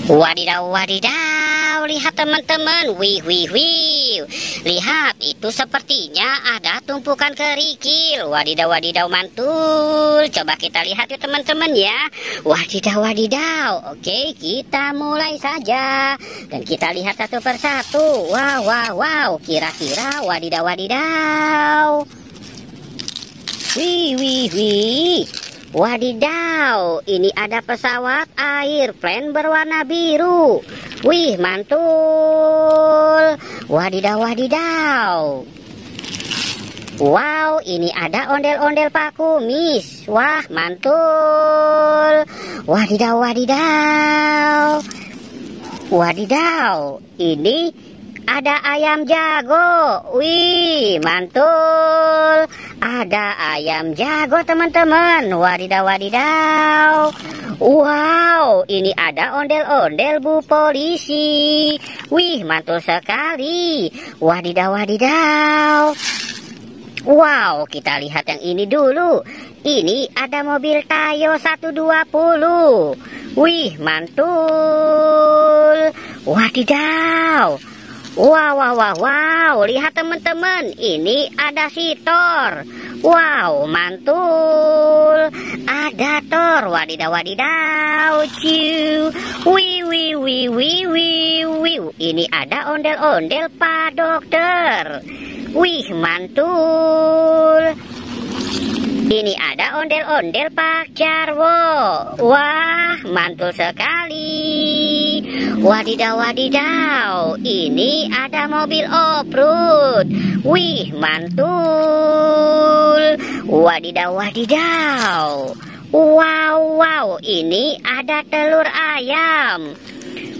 Wadidaw, wadidaw, lihat teman-teman, wih, wih, wih. Lihat, itu sepertinya ada tumpukan kerikil. Wadidaw, wadidaw, mantul. Coba kita lihat yuk teman-teman ya. Wadidaw, wadidaw. Oke, kita mulai saja. Dan kita lihat satu persatu. Wow, wow, wow. Kira-kira wadidaw, wadidaw. Wih, wih, wih. Wadidaw, ini ada pesawat airplane berwarna biru. Wih, mantul. Wadidaw, wadidaw. Wow, ini ada ondel-ondel Pak Kumis. Wah, mantul. Wadidaw, wadidaw. Wadidaw, ini ada ayam jago. Wih, mantul. Ada ayam jago teman-teman. Wadidaw, wadidaw. Wow, ini ada ondel-ondel Bu Polisi. Wih, mantul sekali. Wadidaw, wadidaw. Wow, kita lihat yang ini dulu. Ini ada mobil Tayo 120. Wih, mantul. Wadidaw. Wow, wow, wow, wow. Lihat teman-teman, ini ada si Thor. Wow, mantul. Ada Thor. Wadidaw, wadidaw. Ciu. Wih, wih, wih, wih, wih, wih. Ini ada ondel-ondel Pak Dokter. Wih, mantul. Ini ada ondel-ondel Pak Jarwo. Wah, mantul sekali. Wadidaw, wadidaw. Ini ada mobil off-road. Wih, mantul. Wadidaw, wadidaw. Wow, wow. Ini ada telur ayam.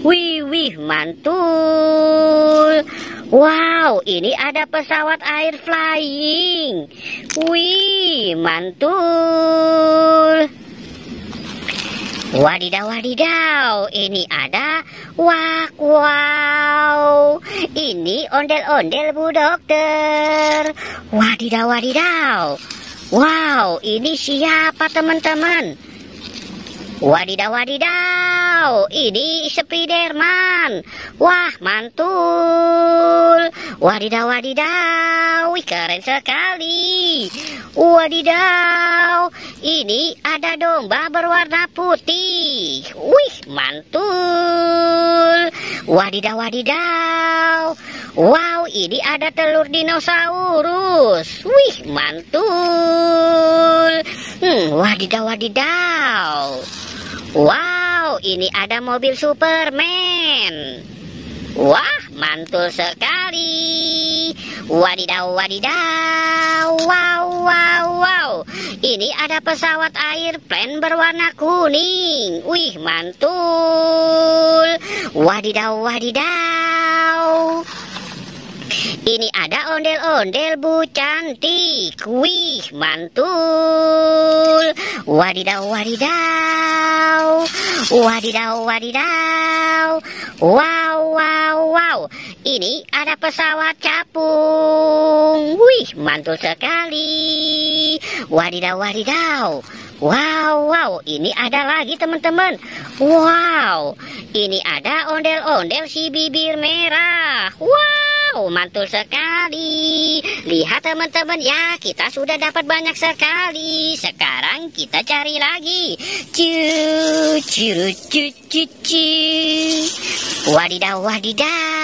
Wih, wih, mantul. Wow, ini ada pesawat air flying. Wih, mantul. Wadidaw, wadidaw. Ini ada wak, wow. Ini ondel-ondel Bu Dokter. Wadidaw, wadidaw. Wow, ini siapa teman-teman? Wadidaw, wadidaw. Ini Spiderman. Wah, mantul. Wadidaw, wadidaw. Wih, keren sekali. Wadidaw. Ini ada domba berwarna putih. Wih, mantul. Wadidaw, wadidaw. Wow, ini ada telur dinosaurus. Wih, mantul. Wadidaw, wadidaw. Wow, ini ada mobil Superman. Wah, mantul sekali. Wadidaw, wadidaw. Wow, wow, wow. Ini ada pesawat airplane berwarna kuning. Wih, mantul. Wadidaw, wadidaw. Ini ada ondel-ondel Bu Cantik. Wih, mantul. Wadidaw, wadidaw. Wadidaw, wadidaw. Wow, wow, wow. Ini ada pesawat capung. Wih, mantul sekali. Wadidaw, wadidaw. Wow, wow. Ini ada lagi teman-teman. Wow. Ini ada ondel-ondel si bibir merah. Wow, mantul sekali. Lihat teman-teman ya, kita sudah dapat banyak sekali. Sekarang kita cari lagi. Cu, cu, cu, cu, cu. Wadidaw, wadidaw.